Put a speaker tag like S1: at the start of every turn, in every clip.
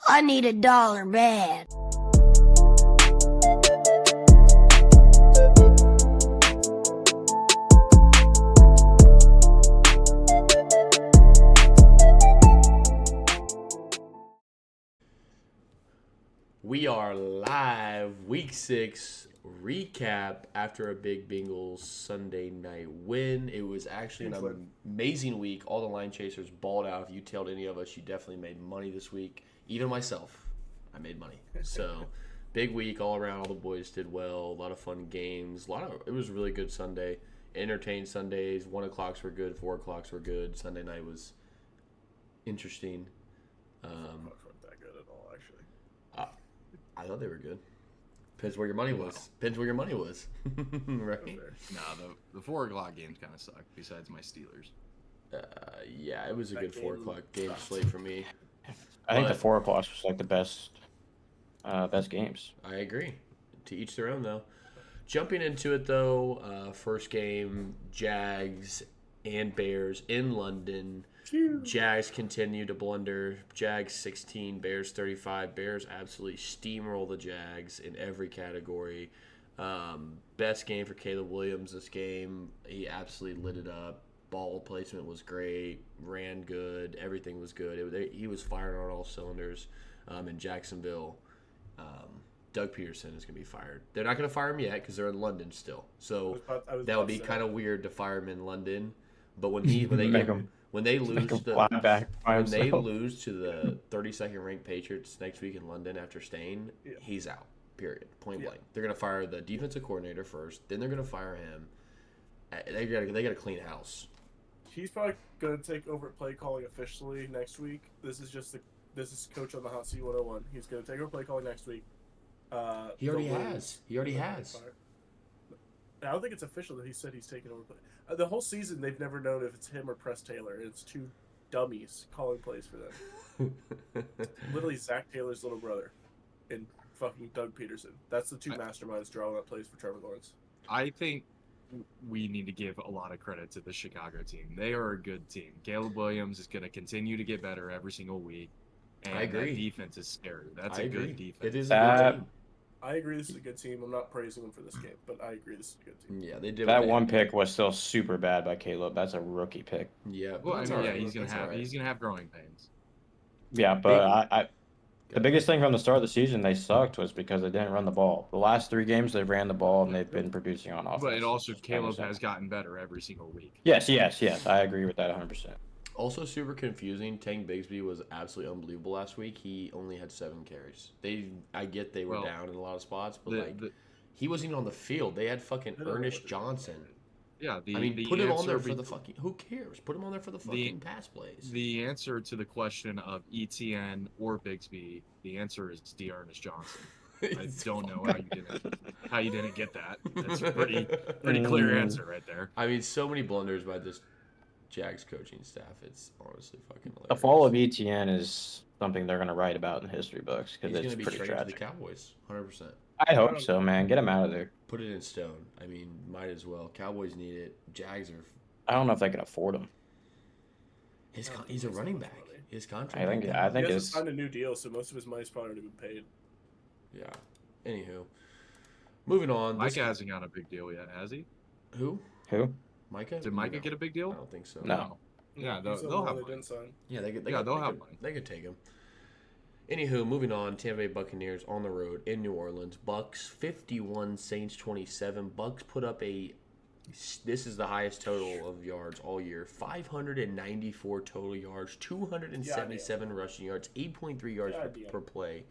S1: I need $1 bad.
S2: We are live, Week 6 recap after a big Bengals Sunday night win. It was actually an amazing week. All the line chasers balled out. If you tailed any of us, you definitely made money this week. Even myself, I made money. So, big week all around. All the boys did well. A lot of fun games. It was a really good Sunday. Entertained Sundays. 1 o'clocks were good. 4 o'clocks were good. Sunday night was interesting. I thought they were good. Depends where your money was. Depends where your money was. Right?
S3: Nah, the 4 o'clock games kind of suck, besides my Steelers.
S2: Yeah, it was a good 4 o'clock game slate for me.
S4: I think the 4 o'clock was like the best games.
S2: I agree. To each their own, though. Jumping into it, though, first game, Jags and Bears in London. Jags continue to blunder. Jags 16, Bears 35. Bears absolutely steamroll the Jags in every category. Best game for Caleb Williams this game. He absolutely lit it up. Ball placement was great. Ran good. Everything was good. He was firing on all cylinders. In Jacksonville, Doug Peterson is going to be fired. They're not going to fire him yet because they're in London still. So that would be kind of weird to fire him in London. But when they lose to the 32nd ranked Patriots next week in London after staying, he's out. Period. Point blank. They're gonna fire the defensive coordinator first, then they're gonna fire him. They gotta clean house.
S5: He's probably gonna take over play calling officially next week. This is Coach on the Hot Seat 101. He's gonna take over play calling next week.
S2: He already has.
S5: I don't think it's official that he said he's taking over play. The whole season, they've never known if it's him or Press Taylor. It's two dummies calling plays for them. Literally Zach Taylor's little brother and fucking Doug Peterson. That's the two masterminds drawing up plays for Trevor Lawrence.
S3: I think we need to give a lot of credit to the Chicago team. They are a good team. Caleb Williams is going to continue to get better every single week. And
S2: I agree.
S3: That defense is scary. That's a good defense.
S2: It is a good team.
S5: I agree this is a good team. I'm not praising them for this game, but I agree this is a good team.
S2: Yeah, they did.
S4: That one pick was still super bad by Caleb. That's a rookie pick.
S2: Yeah,
S3: well, he's gonna have growing pains.
S4: Yeah, but the biggest thing from the start of the season they sucked was because they didn't run the ball. The last 3 games they've ran the ball and they've been producing on offense.
S3: But it also Caleb has gotten better every single week.
S4: Yes. I agree with that 100%.
S2: Also super confusing. Tank Bigsby was absolutely unbelievable last week. He only had 7 carries. I get they were down in a lot of spots, but he wasn't even on the field. They had fucking Ernest Johnson.
S3: Yeah,
S2: put him on there for the fucking. Who cares? Put him on there for the fucking pass plays.
S3: The answer to the question of ETN or Bigsby, the answer is D. Ernest Johnson. I don't know how you didn't get that. That's a pretty clear answer right there.
S2: I mean, so many blunders by this Jags coaching staff. It's honestly fucking hilarious.
S4: The fall of ETN is something they're going to write about in the history books because it's pretty tragic.
S2: To the Cowboys, 100%.
S4: I hope so, man. Get him out of there.
S2: Put it in stone. I mean, might as well. Cowboys need it. Jags are.
S4: I don't know if they can afford him.
S2: He's a running back. His contract.
S4: I think
S5: he hasn't signed a new deal, so most of his money's probably already been paid.
S2: Yeah. Anywho, moving on.
S3: Micah hasn't got a big deal yet, has he?
S2: Who? Micah?
S3: Did Micah get a big deal?
S2: I don't think so.
S4: No.
S3: Yeah, they'll have money.
S2: Yeah,
S3: they'll have money.
S2: They could take him. Anywho, moving on. Tampa Bay Buccaneers on the road in New Orleans. Bucks 51, Saints 27. Bucks put up this is the highest total of yards all year. 594 total yards, 277 rushing yards, 8.3 yards per play.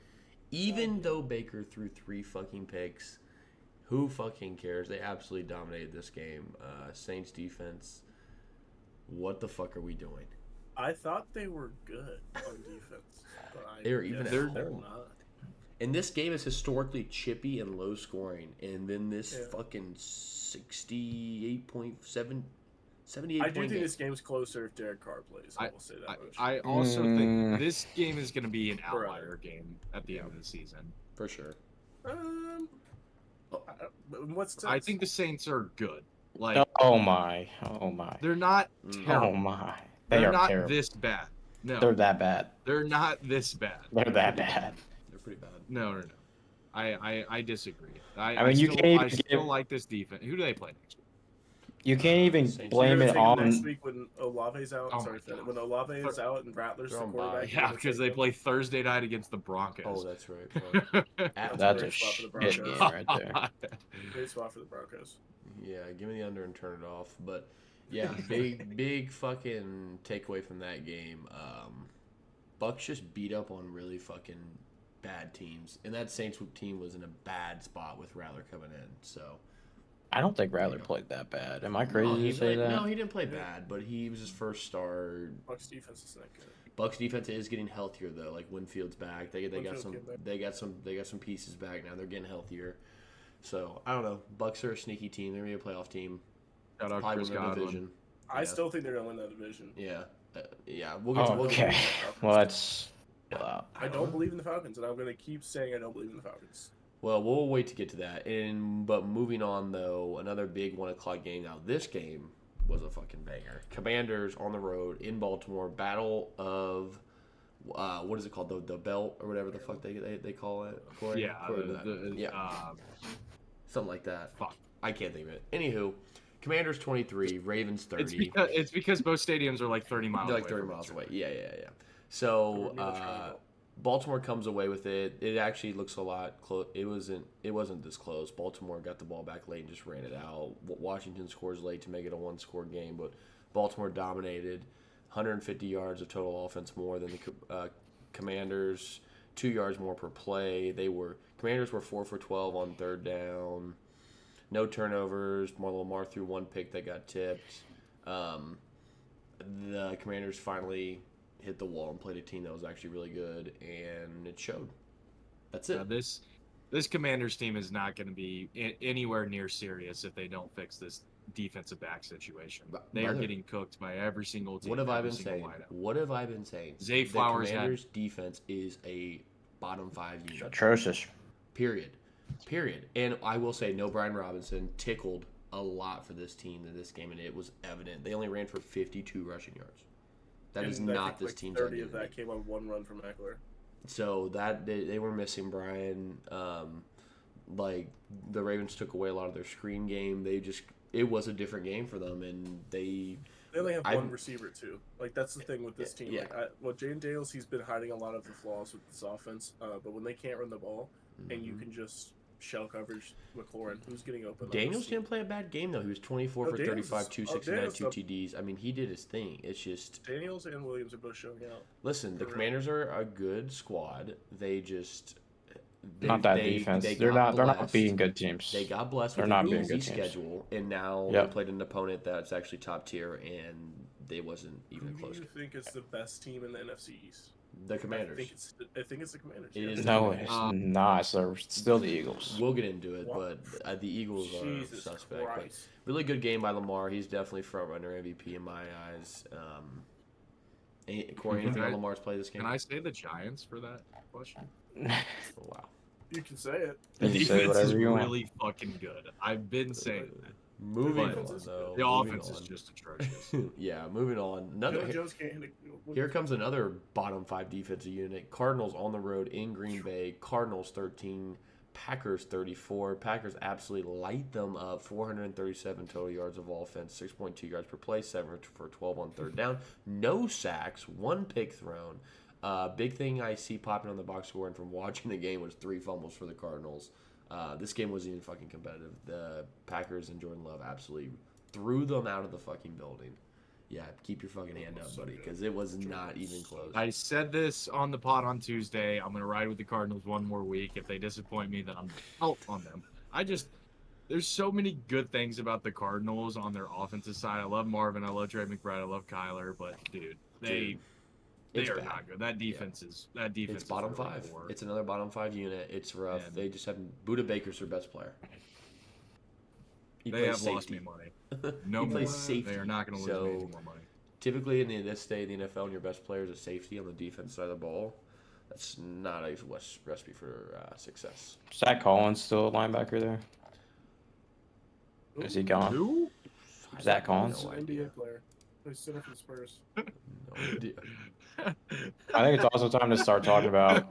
S2: Even though Baker threw 3 fucking picks, who fucking cares? They absolutely dominated this game. Saints defense, what the fuck are we doing?
S5: I thought they were good on defense.
S2: They're even at
S5: they're
S2: home.
S5: not.
S2: And this game is historically chippy and low scoring. And then this fucking 78.7, 78.
S5: I do think this game's closer if Derek Carr plays. I will say that much.
S3: I also think this game is going to be an outlier game at the end of the season.
S2: For sure.
S5: What's
S3: I think the Saints are good. Like,
S4: oh my.
S3: They're not terrible.
S4: Oh my.
S3: They're not
S4: terrible.
S3: this bad. No,
S4: They're that bad.
S3: they're not this bad.
S4: They're that bad.
S2: They're pretty bad.
S3: No. I disagree.
S4: I mean, you can't even
S3: I still
S4: give-
S3: like this defense. Who do they play next week?
S4: You can't even
S2: Saints.
S5: You're
S4: blame
S5: gonna
S4: it
S5: take them next
S4: on.
S5: week when Olave's out.
S3: Oh
S5: Sorry,
S3: my
S5: Finn.
S3: God.
S5: When Olave is out and Rattler's
S2: They're
S5: the
S2: on
S5: quarterback.
S2: bye.
S5: you're
S3: Yeah,
S5: gonna
S3: because
S5: take
S3: they
S5: them.
S3: play Thursday night against the Broncos.
S2: Oh, that's right. Fuck. At
S4: That's
S5: great
S4: a
S5: spot for the
S4: shit
S5: Broncos.
S4: game right there.
S5: Great spot for the Broncos.
S2: Yeah, give me the under and turn it off. But yeah, big fucking takeaway from that game. Bucks just beat up on really fucking bad teams, and that Saints team was in a bad spot with Rattler coming in. So
S4: I don't think Rattler played that bad. Am I crazy to say that?
S2: No, he didn't play bad, but he was his first start.
S5: Bucks defense is not good.
S2: Bucks defense is getting healthier though. Like Winfield's back. They got
S5: Winfield
S2: some
S5: came back.
S2: they got some pieces back now. They're getting healthier. So I don't know. Bucks are a sneaky team. They're gonna be a playoff team.
S3: Shout out
S2: Probably
S3: Chris
S2: win the
S3: Godwin.
S2: division.
S5: I
S2: Yeah.
S5: still think they're gonna win that division.
S2: Yeah, We'll get to
S5: Oh,
S4: Okay. Well, that's. Wow.
S5: I don't believe in the Falcons, and I'm gonna keep saying I don't believe in the Falcons.
S2: Well, we'll wait to get to that. But moving on though, another big 1:00 game. Now this game was a fucking banger. Commanders on the road in Baltimore. Battle of what is it called? The belt or whatever the fuck they call it. Corey?
S3: Yeah,
S2: Corey, something like that.
S3: Fuck.
S2: I can't think of it. Anywho, Commanders 23, Ravens 30.
S3: It's because both stadiums are like 30 miles
S2: They're
S3: away.
S2: like 30
S3: from
S2: miles
S3: each
S2: away.
S3: other.
S2: Yeah. So Baltimore comes away with it. It actually looks a lot close. It wasn't this close. Baltimore got the ball back late and just ran it out. Washington scores late to make it a one-score game, but Baltimore dominated. 150 yards of total offense more than the Commanders. 2 yards more per play. Commanders were 4 for 12 on third down. No turnovers. Lamar threw one pick that got tipped. The Commanders finally hit the wall and played a team that was actually really good, and it showed. That's it.
S3: This Commanders team is not going to be anywhere near serious if they don't fix this defensive back situation. They are getting cooked by every single team.
S2: What have I been
S3: every single
S2: saying?
S3: lineup. Zay Flowers
S2: The Commanders' defense is a bottom 5 unit.
S4: Atrocious.
S2: Period. And I will say, no Brian Robinson tickled a lot for this team in this game, and it was evident. They only ran for 52 rushing yards. That is
S5: And I
S2: not
S5: think,
S2: this team's
S5: 30 of
S2: identity.
S5: that came on one run from Eckler.
S2: So that they were missing Brian. Like the Ravens took away a lot of their screen game. It was a different game for them, and they
S5: only have one receiver too. Like that's the thing with this team.
S2: Yeah.
S5: Like, Jane Daniels, he's been hiding a lot of the flaws with this offense. But when they can't run the ball, and you can just shell coverage McLaurin, who's getting open.
S2: Daniels didn't play a bad game though. He was 24 for
S5: Daniels
S2: 35,
S5: is-
S2: 269,
S5: Daniels
S2: 2 TDs. I mean, he did his thing. It's just
S5: Daniels and Williams are both showing out.
S2: listen. The
S5: For real.
S2: Commanders are a good squad. They just
S4: Not that defense. They're
S2: got
S4: not
S2: blessed.
S4: beating good teams.
S2: They got blessed
S4: They're
S2: with
S4: not
S2: an
S4: being
S2: easy
S4: good teams.
S2: schedule, and now
S4: Yep.
S2: they played an opponent that's actually top tier, and they wasn't even
S5: Who
S2: close.
S5: do you think is the best team in the NFC East?
S2: The
S5: I
S2: Commanders.
S5: think it's the Commanders.
S2: It
S5: yeah.
S2: is
S4: No,
S2: the
S4: it's
S2: Commanders.
S4: not. So still the Eagles.
S2: We'll get into it,
S5: What?
S2: but the Eagles are
S5: Jesus
S2: suspect. But
S5: Christ.
S2: really good game by Lamar. He's definitely front runner MVP in my eyes. Corey, anything on Lamar's play this game?
S3: Can I say the Giants for that question?
S2: Oh, wow.
S5: You can say it.
S3: The
S4: You can say
S3: defense is
S4: whatever you want.
S3: really fucking good. I've been saying that.
S2: Moving
S3: But
S2: on, though.
S3: The
S2: moving
S3: offense is
S2: on.
S3: just atrocious.
S2: Yeah, moving on.
S5: Joe Jones can't hit
S2: Here comes another bottom 5 defensive unit. Cardinals on the road in Green Bay. Cardinals 13, Packers 34. Packers absolutely light them up. 437 total yards of offense, 6.2 yards per play, 7 for 12 on third down. No sacks, 1 pick thrown. Big thing I see popping on the box score and from watching the game was 3 fumbles for the Cardinals. This game wasn't even fucking competitive. The Packers and Jordan Love absolutely threw them out of the fucking building. Yeah, keep your fucking hand up, buddy, because it was not even close.
S3: I said this on the pod on Tuesday. I'm going to ride with the Cardinals one more week. If they disappoint me, then I'm out on them. There's so many good things about the Cardinals on their offensive side. I love Marvin. I love Trey McBride. I love Kyler. But, dude, they
S2: It's
S3: are
S2: bad.
S3: not good. That defense is
S2: It's bottom
S3: is really
S2: 5.
S3: poor.
S2: It's another bottom 5 unit. It's rough.
S3: And-
S2: They just have Buda Baker's their best player. He
S3: They
S2: plays
S3: have lost
S2: safety.
S3: me money. No
S2: He
S3: more.
S2: plays safety.
S3: They are not going to lose me any more money.
S2: Typically, in this day in the NFL, and your best player is a safety on the defense side of the ball, that's not a recipe for success.
S4: Zach Collins still a linebacker there? Is he gone?
S3: Who?
S4: Zach Collins?
S5: He's an NBA player. He's center for the Spurs.
S2: No idea.
S4: I think it's also time to start talking about.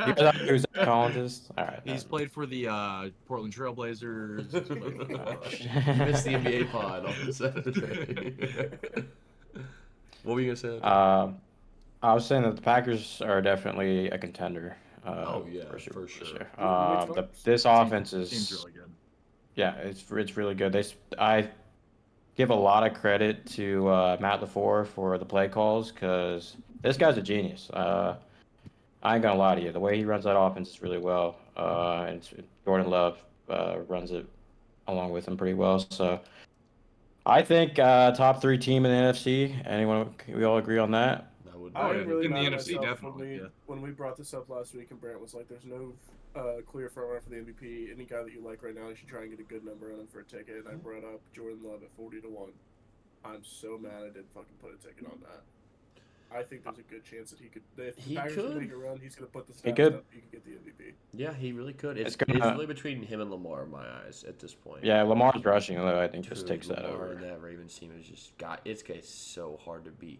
S4: You guys know who's Zach Collins is? All right.
S3: He's played for the Portland Trailblazers. He's played for,
S2: You missed the NBA pod on Saturday. What were you gonna say?
S4: I was saying that the Packers are definitely a contender.
S2: Oh, yeah,
S4: Super Bowl
S2: for
S4: this
S2: sure.
S4: year. This offense
S3: seems
S4: is
S3: really good.
S4: yeah, it's really good. I give a lot of credit to Matt LaFleur for the play calls because this guy's a genius. I ain't gonna lie to you, the way he runs that offense is really well. And Jordan Love runs it along with him pretty well. So I think top 3 team in the NFC. Anyone? We all agree on that?
S2: That would
S5: I
S3: Oh,
S5: was
S3: yeah,
S5: really
S3: in the
S5: mad at
S3: NFC,
S5: myself
S3: definitely, yeah.
S5: when we brought this up last week, and Brant was like, "There's no clear front runner for the MVP. Any guy that you like right now, you should try and get a good number on him for a ticket." And I brought up Jordan Love at 40-1. I'm so mad I didn't fucking put a ticket on that. I think there's a good chance that he could. If the
S2: He
S5: Packers
S2: could.
S5: can make a run, he's going to put the
S4: He
S5: stats
S4: could.
S5: up. He could get the MVP.
S2: Yeah, he really could. It's
S4: gonna-
S2: really between him and Lamar in my eyes at this point.
S4: Yeah, Lamar's rushing though. I think just
S2: Dude,
S4: takes that
S2: Lamar
S4: over.
S2: and that Ravens team has just got it's so hard to beat.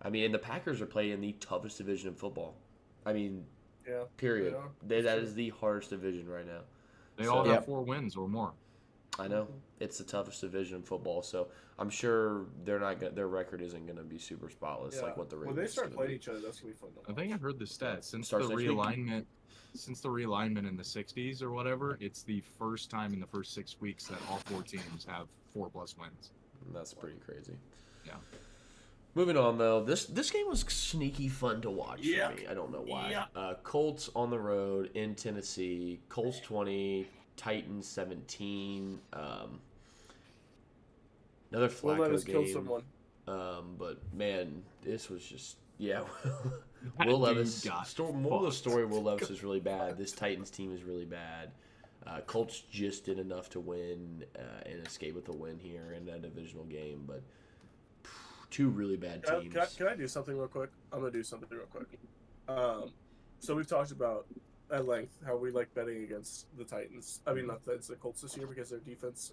S2: I mean, and the Packers are playing the toughest division in football. I mean,
S5: Yeah.
S2: period.
S5: They are.
S2: That is the hardest division right now.
S3: They all have
S4: Yep.
S3: 4 wins or more.
S2: I know it's the toughest division in football, so I'm sure they're not their record isn't going to be super spotless like what the Ravens.
S5: When they start
S2: gonna
S5: playing
S2: be.
S5: Another Will
S2: Flacco
S5: Levis
S2: game.
S5: kill someone.
S2: But man, this was just yeah.
S3: That
S2: Will
S3: dude
S2: Levis.
S3: got
S2: More of the
S3: fucked.
S2: story. Will Levis is really bad. This Titans team is really bad. Colts just did enough to win and escape with a win here in that divisional game, but 2 really bad teams.
S5: Can I do something real quick? I'm going to do something real quick. So we've talked about at length how we like betting against the Titans. I mean, not the Colts this year because their defense,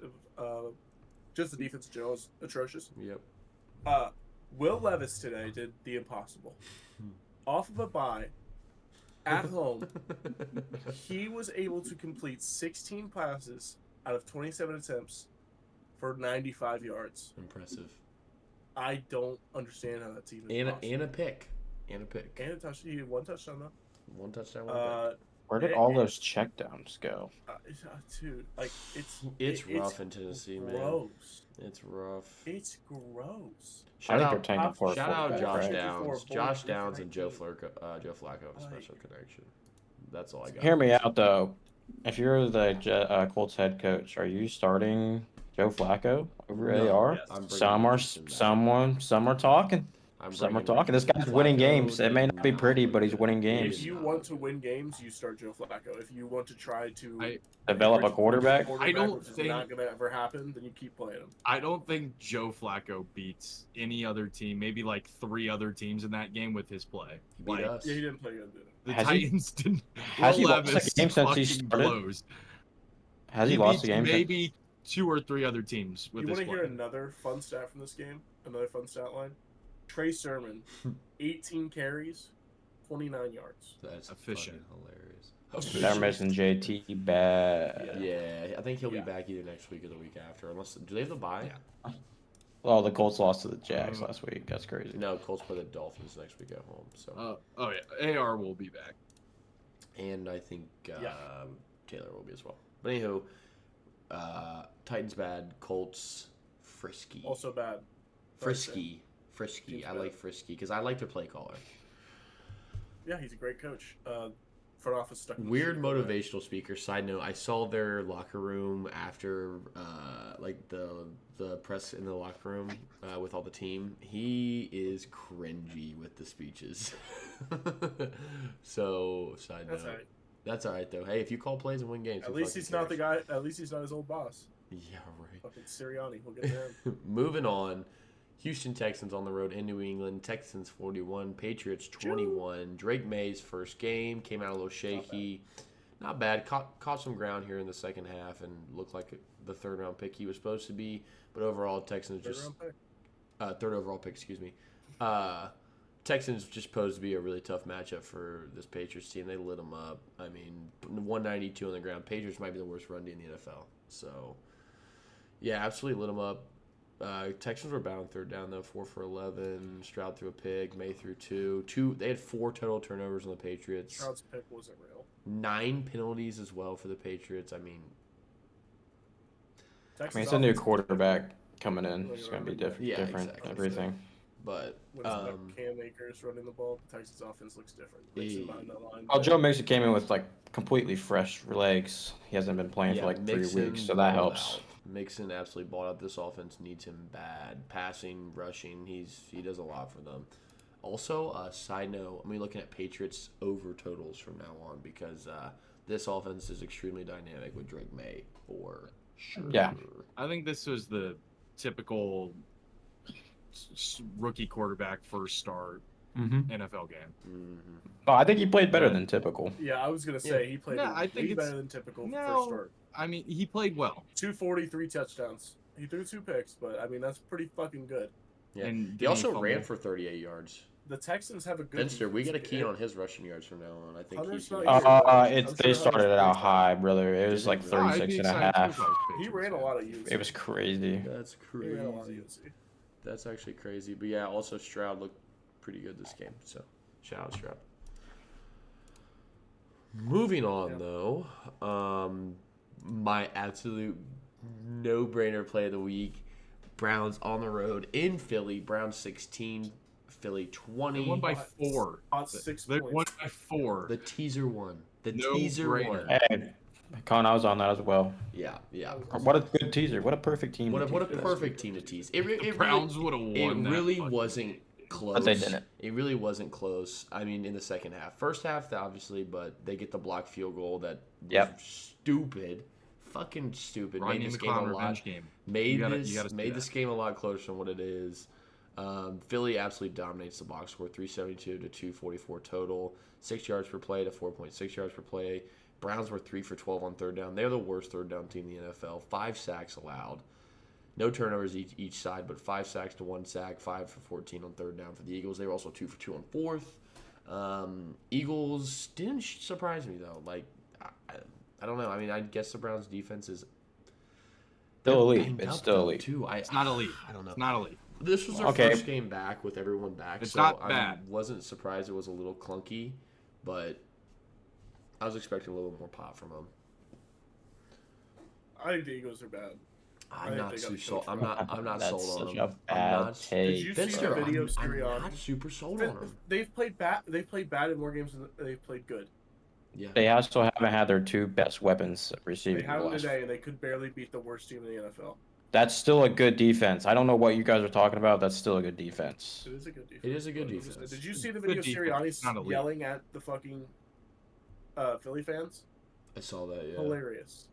S5: just the defense in general is atrocious.
S2: Yep.
S5: Will Levis today did the impossible. Off of a bye, at home, he was able to complete 16 passes out of 27 attempts for 95 yards.
S2: Impressive.
S5: I don't understand how that's even possible.
S2: And a pick. And a pick.
S5: And a touchdown. He had 1 touchdown though.
S2: 1 touchdown, 1 pick.
S4: Where did all those checkdowns go?
S5: Dude, like
S2: It's rough in Tennessee, man.
S5: Gross.
S2: It's rough.
S5: It's gross.
S2: Shout
S4: I think
S2: out,
S4: they're tanking for a
S2: shout out
S4: quarterback,
S2: Josh
S4: right?
S2: Downs.
S5: For
S2: Josh
S5: a
S2: Downs and Joe
S5: quarterback.
S2: Flacco have a special connection. That's all I got.
S4: Hear me out though. If you're the Colts head coach, are you starting Joe Flacco over
S2: No,
S4: AR?
S5: yes.
S2: I'm bringing
S4: Some are
S2: Houston back.
S4: some are talking.
S2: I'm
S4: Some are
S2: bringing
S4: talking. This guy's
S2: Flacco
S4: winning games. It may
S2: did
S4: not be pretty,
S2: look
S4: but he's
S2: good.
S4: winning
S2: He
S4: games.
S5: If
S2: did
S5: you
S2: not
S5: want
S2: look
S5: to
S2: good.
S5: win games, you start Joe Flacco. If you want to try to
S4: Develop a quarterback.
S3: I don't
S5: which is
S3: think-
S5: not going to ever happen, then you keep playing him.
S3: I don't think Joe Flacco beats any other team, maybe like 3 other teams in that game with his play.
S2: He beat
S3: Like,
S2: us.
S5: Yeah, he didn't play good, did he?
S3: the
S4: Has he-
S3: Titans didn't.
S4: has he
S3: Will
S4: lost a
S3: Levis
S4: game since he
S3: fucking
S4: started?
S3: blows.
S4: Has he lost
S3: beats
S4: the game?
S3: Maybe 2 or 3 other teams with
S5: You
S3: his
S5: want to
S3: play.
S5: hear another fun stat from this game? Another fun stat line? Trey Sermon, 18 carries, 29 yards.
S2: That's
S3: Efficient.
S2: fucking hilarious.
S4: They're missing JT bad.
S2: Yeah, I think he'll be
S5: Yeah.
S2: back either next week or the week after. Unless do they have the bye?
S3: Yeah.
S4: Well, the Colts lost to the Jags last week. That's crazy.
S2: No, Colts play the Dolphins next week at home. So,
S3: Oh yeah, AR will be back.
S2: and I think
S5: Yeah.
S2: Taylor will be as well. But anywho, Titans bad, Colts frisky.
S5: Also bad.
S2: Frisky.
S5: Seems
S2: I
S5: bad.
S2: like frisky because I like their play caller.
S5: Yeah, he's a great coach. Front office stuck. in the
S2: Weird
S5: shit over there.
S2: motivational speaker. Side note: I saw their locker room after, like the press in the locker room with all the team. He is cringy with the speeches. So side
S5: That's
S2: note.
S5: all right.
S2: That's all right though. Hey, if you call plays and win games,
S5: At
S2: who
S5: least
S2: fucking
S5: he's not the
S2: cares?
S5: guy. At least he's not his old boss.
S2: Yeah, right.
S5: Fucking Sirianni. We'll get to him.
S2: Moving on. Houston Texans on the road in New England. Texans 41, Patriots 21. Drake May's first game came out a little shaky. Not bad. Caught some ground here in the second half and looked like the third round pick he was supposed to be. But overall, Texans
S5: Third
S2: just
S5: round pick.
S2: third overall pick. Excuse me. Texans just posed to be a really tough matchup for this Patriots team. They lit them up. I mean, 192 on the ground. Patriots might be the worst run D in the NFL. So, yeah, absolutely lit them up. Texans were bound third down, though. 4 for 11. Stroud threw a pick. May threw two. They had 4 total turnovers on the Patriots.
S5: Stroud's pick wasn't real.
S2: 9 penalties as well for the Patriots. I mean,
S4: It's a new quarterback coming in. It's going to be different.
S2: Yeah,
S4: different
S2: exactly.
S4: everything.
S2: but
S5: When it's Cam Akers running the ball, the Texans offense looks different.
S2: He-
S5: Behind that line.
S4: Well, Joe Mixon came in with like completely fresh legs. He hasn't been playing for like 3 weeks, so that
S2: balled
S4: helps.
S2: out. Mixon absolutely balled out. This offense needs him bad. Passing, rushing, he does a lot for them. Also, side note, I'm looking at Patriots over totals from now on because this offense is extremely dynamic with Drake May for sure.
S4: Yeah.
S3: I think this was the typical rookie quarterback first start NFL game.
S2: Mm-hmm.
S4: Oh, I think he played better than typical.
S5: Yeah, I was gonna say he played
S3: No, I think
S5: way
S3: it's-
S5: better than typical
S3: No.
S5: first start.
S3: I mean, he played well.
S5: 243 touchdowns. He threw 2 picks, but I mean that's pretty fucking good.
S2: Yeah.
S3: And
S2: He
S3: did
S2: also
S3: fumble?
S2: ran for 38 yards.
S5: The Texans have a good.
S2: Finster, we got to
S5: defense.
S2: key on his rushing yards from now on. I think
S5: Hunter's
S2: he's
S5: not
S2: gonna
S5: here.
S2: be-
S4: They
S5: sure
S4: started it
S5: Hunter's
S4: out
S5: pretty
S4: high, brother. It was
S2: Did
S4: like
S2: they?
S3: Oh, I'd
S4: 36
S3: be
S4: and a
S3: excited too
S4: half.
S3: if I was
S5: He
S3: Patriots
S5: ran a
S3: fan.
S5: lot of UNC.
S4: It was crazy.
S2: That's
S5: He ran a lot of
S2: crazy.
S5: UNC.
S2: That's actually crazy. But yeah, also Stroud looked pretty good this game. So shout out Stroud. Moving on
S5: Yeah.
S2: though, my absolute no-brainer play of the week: Browns on the road in Philly. Browns 16, Philly 20.
S3: They won by 4.
S5: About 6
S3: They
S5: points.
S3: won by 4.
S2: The teaser one. The
S3: No
S2: teaser
S3: brainer.
S2: one.
S4: Hey, Con, I was on that as well.
S2: Yeah, yeah.
S4: What a good teaser. What a perfect team.
S2: What a
S4: to tease.
S2: perfect team to tease.
S3: The Browns would have
S2: It
S3: won that
S2: really
S3: fucking
S2: wasn't
S3: game.
S2: close.
S4: But they didn't.
S2: It really wasn't close. I mean, in the second half. First half, obviously, but they get the blocked field goal that was
S4: Yep.
S2: stupid. Fucking stupid.
S3: Rodney
S2: Made this game
S3: McLeod
S2: a lot.
S3: revenge game.
S2: Made
S3: You gotta
S2: this
S3: see
S2: made
S3: that.
S2: this game a lot closer than what it is. Philly absolutely dominates the box score, 372 to 244 total, 6 yards per play to 4.6 yards per play. Browns were 3 for 12 on third down. They're the worst third down team in the NFL. 5 sacks allowed. No turnovers each side, but 5 sacks to 1 sack, 5 for 14 on third down for the Eagles. They were also 2 for 2 on fourth. Eagles didn't surprise me, though. Like, I don't know. I mean, I guess the Browns' defense is
S4: Still elite.
S2: banged
S4: It's
S2: up,
S4: still
S2: though,
S4: elite.
S2: too.
S3: It's not elite.
S2: I don't know.
S3: It's not elite.
S2: This was our
S4: Okay.
S2: first game back with everyone back,
S3: It's
S2: so
S3: not
S2: I
S3: bad.
S2: wasn't surprised it was a little clunky, but I was expecting a little more pop from them.
S5: I think the Eagles are bad. I
S2: I'm not
S5: think they
S2: too
S5: got
S2: sold.
S5: coached
S2: I'm not
S4: That's
S2: sold on
S4: such
S2: them.
S4: a
S2: I'm
S4: bad
S2: not.
S4: take.
S5: Did you see
S2: Finster,
S5: the video
S2: I'm
S5: Sirianni?
S2: not super sold on them.
S5: They've played bad. They played bad in more games than they've played good.
S2: Yeah.
S4: They also haven't had their 2 best weapons
S5: They
S4: receiving.
S5: had them
S4: last-
S5: today, and they could barely beat the worst team in the NFL.
S4: That's still a good defense. I don't know what you guys are talking about. That's still a good defense.
S5: It is a good defense.
S2: It is a good
S5: But
S2: defense.
S5: Did you see the
S3: Good
S5: video
S3: defense, not
S5: Sirianni
S3: elite.
S5: yelling at the fucking Philly fans?
S2: I saw that. Yeah.
S5: Hilarious.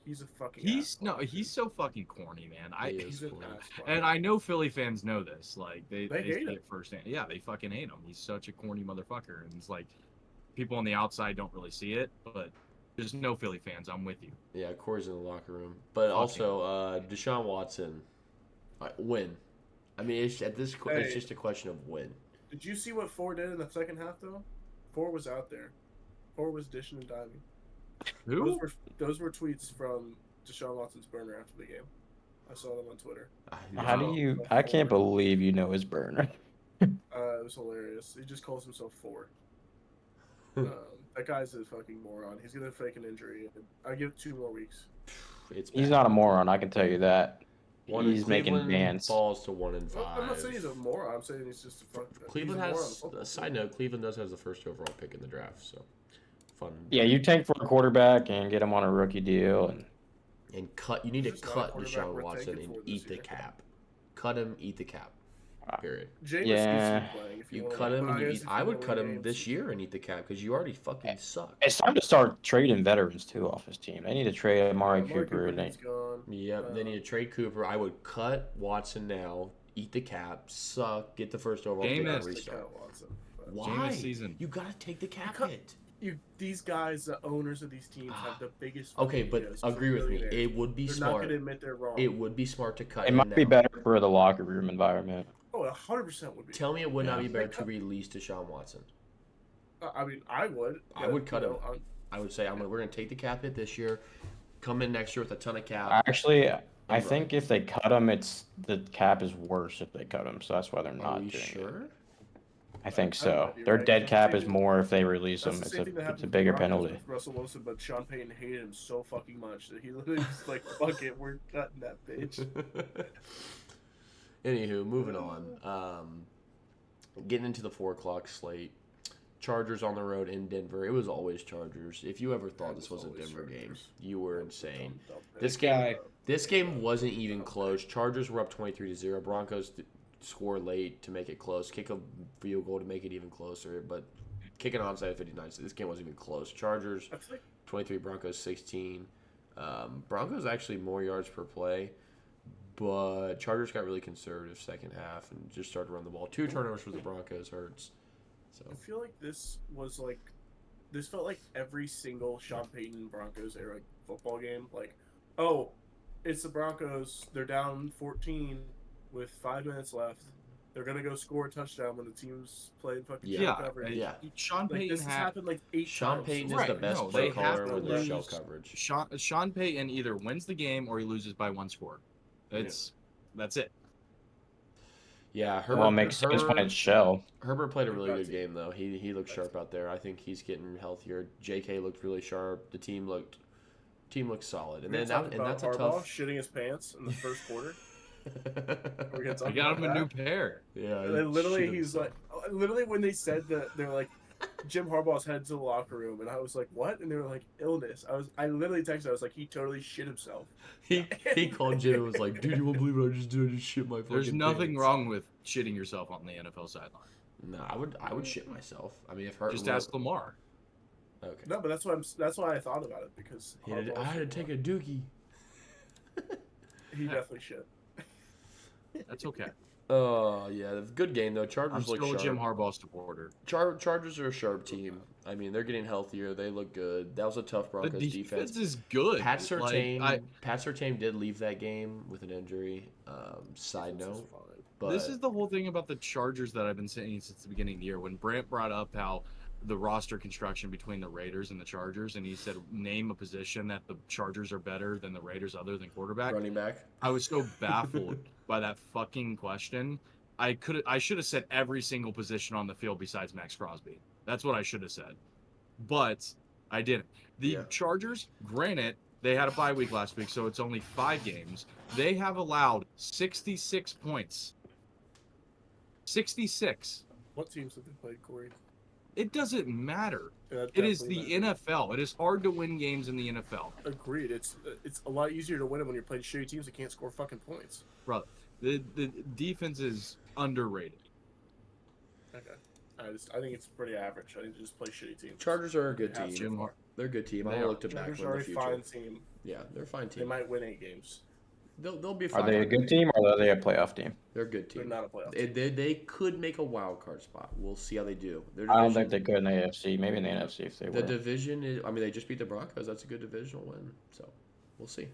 S5: He's a fucking.
S3: He's
S5: asshole.
S3: he's so fucking corny, man.
S2: He is
S5: He's an
S2: corny.
S5: asshole.
S3: And I know Philly fans know this. Like they
S5: hate
S3: see
S5: him.
S3: it firsthand. Yeah, they fucking hate him. He's such a corny motherfucker. And it's like people on the outside don't really see it, but there's no Philly fans. I'm with you.
S2: Yeah, Corey's in the locker room, but
S3: Fucking-
S2: also Deshaun Watson, win. I mean, it's it's
S5: Hey.
S2: just a question of when.
S5: Did you see what Ford did in the second half though? Ford was out there. Ford was dishing and diving.
S3: Who?
S5: Those were tweets from Deshaun Watson's burner after the game. I saw them on Twitter.
S4: How do you? I can't believe you know his burner.
S5: It was hilarious. He just calls himself Ford. That guy's a fucking moron. He's gonna fake an injury. I give it 2 more weeks.
S2: It's
S4: He's
S2: bad.
S4: not a moron. I can tell you that.
S2: He's
S4: making
S2: Cleveland
S4: bands.
S2: falls to 1 and
S5: Well,
S2: 5.
S5: I'm not saying he's a moron. I'm saying he's just a fuck.
S2: Cleveland
S5: he's a moron.
S2: has a side note. Cleveland does have the first overall pick in the draft, so fun.
S4: Yeah, you tank for a quarterback and get him on a rookie deal, and
S2: And cut. You need
S5: He's
S2: to
S5: just not a
S2: cut
S5: quarterback
S2: Deshaun
S5: worth
S2: Watson
S5: taking
S2: and
S5: for this
S2: eat the
S5: year.
S2: cap. Cut him, eat the cap. Period.
S5: Jameis
S4: Yeah.
S5: needs to be playing if
S2: You
S5: wanna
S2: cut
S5: win.
S2: him.
S5: But
S2: And you
S5: guess
S2: eat,
S5: if
S2: I
S5: you
S2: would
S5: wanna
S2: cut
S5: win
S2: him
S5: games,
S2: this year and eat the cap because you already fucking suck.
S4: it's time to start trading veterans too off his team. They need to trade Amari
S5: Amari
S4: Cooper. And
S5: he's gone.
S2: Yep, they need to trade Cooper. I would cut Watson now, eat the cap, suck, get the first overall pick, and
S3: Jameis.
S2: restart.
S5: Cut Watson. But
S2: Why?
S3: Jameis season.
S2: You gotta take the cap
S5: cut-
S2: hit.
S5: these guys, the owners of these teams, have the biggest.
S2: Okay,
S5: fucking
S2: but
S5: egos. They're
S2: agree with me.
S5: millionaires.
S2: It would be
S5: They're not
S2: smart.
S5: going to admit they're wrong.
S2: It would be smart to cut
S4: it
S2: him
S4: might be
S2: now.
S4: better for the locker room environment.
S5: Oh, Oh, 100% would be.
S2: Tell me it would not be better
S5: Like,
S2: to release Deshaun Watson.
S5: I mean, I would.
S2: I would cut him. I would say we're going to take the cap hit this year, come in next year with a ton of cap.
S4: Actually, I
S2: run.
S4: think if they cut him, it's the cap is worse if they cut him, so that's why they're
S2: Are
S4: not
S2: we
S4: doing
S2: sure?
S4: it. I think
S5: I
S4: so.
S5: might be
S4: Their
S5: right,
S4: dead
S5: 'cause
S4: cap
S5: that's
S4: is
S5: the
S4: more if they release
S5: That's
S4: him.
S5: the
S4: It's
S5: same thing that happened
S4: a
S5: with
S4: bigger
S5: the Broncos
S4: penalty.
S5: with Russell Wilson, but Sean Payton hated him so fucking much that he literally was like, "Fuck it, we're cutting that bitch."
S2: Anywho, moving on. Getting into the 4 o'clock slate. Chargers on the road in Denver. It was always Chargers. If you ever thought this was a Denver game, you were insane. This game wasn't even close. Chargers were up 23-0. Broncos score late to make it close. Kick a field goal to make it even closer, but kick an onside at 59. So this game wasn't even close. Chargers 23, Broncos 16. Broncos actually more yards per play, but Chargers got really conservative second half and just started to run the ball. 2 turnovers for the Broncos hurts. So
S5: I feel like this felt like every single Sean Payton Broncos era football game. Like, oh, it's the Broncos. They're down 14 with 5 minutes left. They're gonna go score a touchdown when the team's playing fucking shell coverage.
S2: Yeah.
S3: Sean
S5: Like,
S3: Payton
S5: this has happened like 8
S2: Sean
S5: times.
S2: Payton is
S3: Right,
S2: the best
S3: no,
S2: play
S3: they have
S2: caller
S3: to
S2: when there's
S3: lose.
S2: shell coverage.
S3: Sean Payton either wins the game or he loses by 1 score. That's it.
S2: Yeah, Herbert,
S4: Well, it makes sense when it's shell.
S2: Herbert played a really good game though. He looked sharp out there. I think he's getting healthier. JK looked really sharp. The team looked solid. And
S5: We
S2: then
S5: talked
S2: and
S5: about
S2: that's a
S5: Harbaugh
S2: tough.
S5: shitting his pants in the first quarter. We're gonna talk
S3: I got
S5: about
S3: him a
S5: that.
S3: new pair.
S2: Yeah,
S5: And then literally
S2: shit
S5: he's
S2: himself.
S5: like, literally when they said that they're like, Jim Harbaugh's headed to the locker room, and I was like, what? And they were like, illness. I literally texted. I was like, he totally shit himself.
S2: he called Jim and was like, dude, you won't believe what I just did. I just shit my fucking
S3: There's nothing
S2: pants."
S3: wrong with shitting yourself on the NFL sideline.
S2: No, I would shit myself. I mean, if Herbert
S3: Just ask Lamar.
S2: Okay.
S5: No, but that's why I thought about it, because
S2: I had to take a dookie.
S5: He definitely should.
S3: That's okay.
S2: Oh yeah, good game though.
S3: I'm
S2: Chargers look
S3: still a
S2: sharp.
S3: Jim Harbaugh supporter.
S2: Chargers are a sharp team. I mean, they're getting healthier. They look good. That was a tough
S3: The
S2: Broncos
S3: defense is good.
S2: Pat Surtain,
S3: Like,
S2: Pat Surtain did leave that game with an injury. Side note, but
S3: this is the whole thing about the Chargers that I've been saying since the beginning of the year. When Brant brought up how the roster construction between the Raiders and the Chargers, and he said, name a position that the Chargers are better than the Raiders other than quarterback.
S2: running back.
S3: I was so baffled by that fucking question. I should have said every single position on the field besides Max Crosby. That's what I should have said. But I didn't. The Chargers, granted, they had a bye week last week, so it's only 5 games. They have allowed 66 points. 66.
S5: What teams have they played, Corey?
S3: It doesn't matter.
S5: That
S3: It is the
S5: definitely matters.
S3: NFL. It is hard to win games in the NFL.
S5: Agreed. It's a lot easier to win it when you're playing shitty teams that can't score fucking points.
S3: Bro, the defense is underrated.
S5: Okay. I think it's pretty average. I think just play shitty teams.
S2: Chargers are a good
S5: Have
S2: team.
S3: Jim Har-
S2: They're a good team.
S3: They
S2: I'll
S3: are.
S2: look to back
S5: Chargers
S2: them
S5: are
S2: in
S5: a
S2: the future.
S5: fine team.
S2: Yeah, they're a fine
S5: They
S2: team.
S5: might win 8 games.
S2: They'll be
S4: Are
S2: fine.
S4: they a good team or are they a playoff team?
S2: They're a good
S5: They're
S2: team.
S5: not a playoff team.
S2: They could make a wild card spot. We'll see how they do. Their
S4: I don't
S2: division-
S4: think they could in the AFC. Maybe in the NFC if they
S2: The
S4: were.
S2: division is. I mean, they just beat the Broncos. That's a good divisional win. So, we'll see.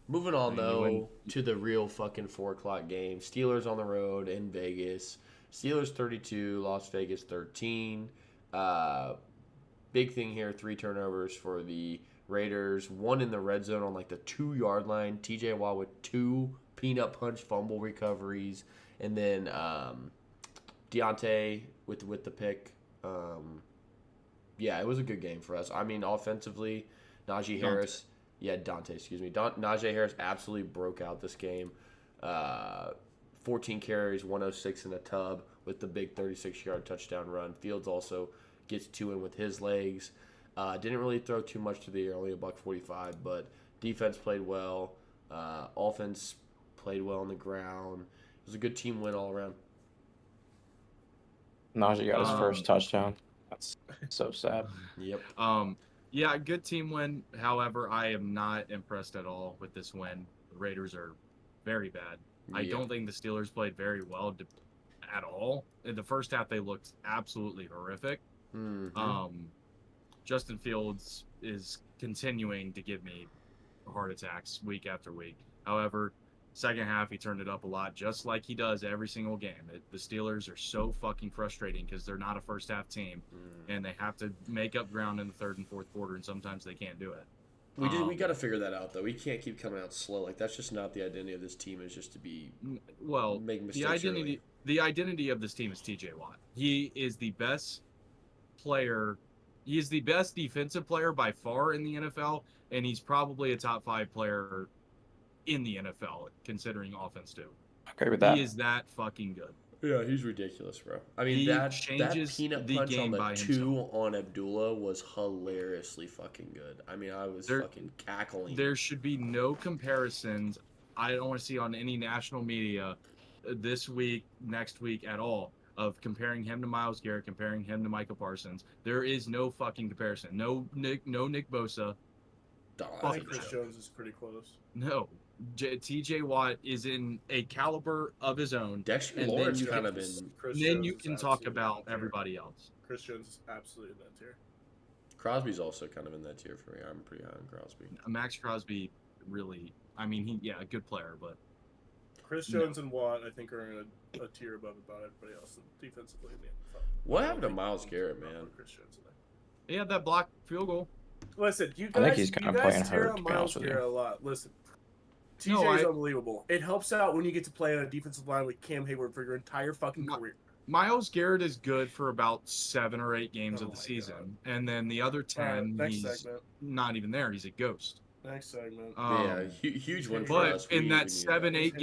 S2: Moving on
S3: I mean,
S2: though
S3: when-
S2: to the real fucking 4 o'clock game. Steelers on the road in Vegas. Steelers 32, Las Vegas 13. Big thing here: 3 turnovers for the Raiders. 1 in the red zone on like the 2-yard line. TJ Watt with 2 peanut punch fumble recoveries, and then Deontay with the pick. Yeah, it was a good game for us. I mean, offensively, Najee Harris. Yeah, Dante, excuse me. Najee Harris absolutely broke out this game. 14 carries, 106 in a tub with the big 36-yard touchdown run. Fields also gets 2 in with his legs. Didn't really throw too much to the air, only $145, but defense played well. Offense played well on the ground. It was a good team win all around.
S4: Najee got his first touchdown. That's so sad.
S2: Yep.
S3: Yeah, good team win. However, I am not impressed at all with this win. The Raiders are very bad. I
S2: Yeah.
S3: don't think the Steelers played very well at all. In the first half, they looked absolutely horrific.
S2: Mhm.
S3: Justin Fields is continuing to give me heart attacks week after week. However, Second half, he turned it up a lot, just like he does every single game. The Steelers are so fucking frustrating because they're not a first half team, and they have to make up ground in the third and fourth quarter, and sometimes they can't do it.
S2: We got to figure that out though. We can't keep coming out slow. Like that's just not the identity of this team. Is just to be make mistakes early.
S3: The identity of this team is TJ Watt. He is the best player. He is the best defensive player by far in the NFL, and he's probably a top 5 player in the NFL, considering offense too.
S4: Okay with that.
S3: He is that fucking good.
S2: Yeah, he's ridiculous, bro. I mean,
S3: He
S2: that
S3: changes
S2: peanut
S3: the
S2: punch
S3: game
S2: on the
S3: by
S2: 2
S3: himself.
S2: on Abdullah was hilariously fucking good. I mean, I was fucking cackling.
S3: There should be no comparisons. I don't want to see on any national media this week, next week at all of comparing him to Myles Garrett, comparing him to Micah Parsons. There is no fucking comparison. No Nick Bosa.
S5: I think Chris Jones is pretty close.
S3: No. TJ Watt is in a caliber of his own.
S2: Dexter
S3: and
S2: Lawrence
S3: then
S2: kind of been.
S3: Then you can talk about everybody else.
S5: Chris Jones is absolutely in that tier.
S2: Crosby's also kind of in that tier for me. I'm pretty high on Crosby.
S3: Max Crosby, really. I mean, a good player, but
S5: Chris Jones and Watt, I think, are in a tier above about everybody else defensively in the NFL.
S2: What happened to Myles Garrett, man?
S5: Chris Jones in there.
S3: he had that blocked field goal.
S5: Listen, you
S4: I think
S5: guys,
S4: he's kind
S5: you
S4: of playing
S5: guys tear
S4: hurt,
S5: on
S4: to be
S5: Myles
S4: honest with you.
S5: Garrett a lot. Listen,
S3: No,
S5: TJ is unbelievable. It helps out when you get to play on a defensive line with Cam Hayward for your entire fucking career.
S3: Myles Garrett is good for about 7 or 8 games of the season, and then the other 10,
S5: Next
S3: he's
S5: segment.
S3: not even there. He's a ghost.
S5: Next segment.
S2: Yeah, huge win for
S3: But
S2: us.
S3: in
S2: We
S3: that
S2: need
S3: 7-8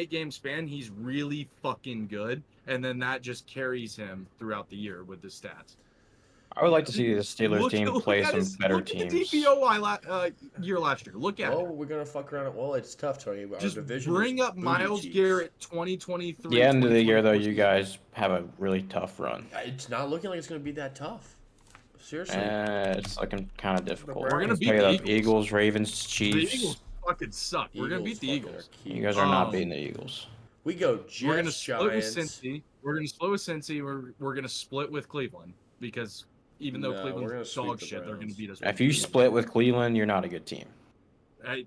S3: game span, he's really fucking good, and then that just carries him throughout the year with the stats.
S4: I would like to see the Steelers team play some better teams.
S3: Look at the DPOY year last year. Look at
S2: Oh,
S3: it.
S2: we're gonna fuck around. Well, it's tough, Tony. Our
S3: Just
S2: division
S3: bring
S2: is
S3: up
S2: booty
S3: Myles
S2: cheeks.
S3: Garrett 2023.
S4: The end of the year, though,
S3: 2024
S4: you guys have a really tough run.
S2: It's not looking like it's gonna be that tough. Seriously.
S4: It's looking kind of difficult.
S5: We're
S3: gonna beat
S4: Tell you
S3: the
S4: the Eagles, Ravens,
S3: The
S4: Chiefs.
S3: Eagles fucking suck. We're gonna beat the
S2: fucking
S3: Eagles.
S2: are key.
S4: You guys are not beating the Eagles.
S2: We go Jets,
S3: We're gonna split with
S2: Giants.
S3: Cincy. We're gonna split with Cincy. We're gonna split with Cleveland because even though
S2: No, we're gonna
S3: Cleveland's
S2: sweep
S3: dog
S2: the
S3: shit, they're gonna
S2: Browns.
S3: beat us.
S4: If you split with Cleveland, you're not a good team.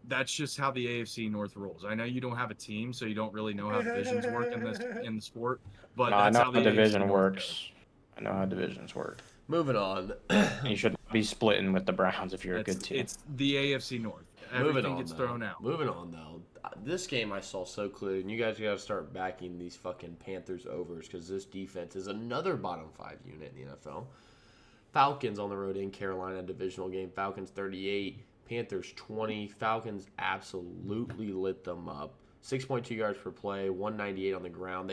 S3: That's just how the AFC North rolls. I know you don't have a team, so you don't really know how divisions work in the sport. But
S4: No, I
S3: that's
S4: know
S3: how
S4: how
S3: the
S4: division
S3: AFC North
S4: works.
S3: goes.
S4: I know how divisions work.
S2: Moving on.
S4: And you shouldn't be splitting with the Browns if you're a good
S3: It's,
S4: team.
S3: it's the AFC North.
S2: Moving
S3: Everything
S2: on.
S3: gets
S2: Though.
S3: thrown out.
S2: Moving on though. This game I saw so clearly, and you guys got to start backing these fucking Panthers overs because this defense is another bottom 5 unit in the NFL. Falcons on the road in Carolina, divisional game. Falcons 38, Panthers 20. Falcons absolutely lit them up. 6.2 yards per play, 198 on the ground.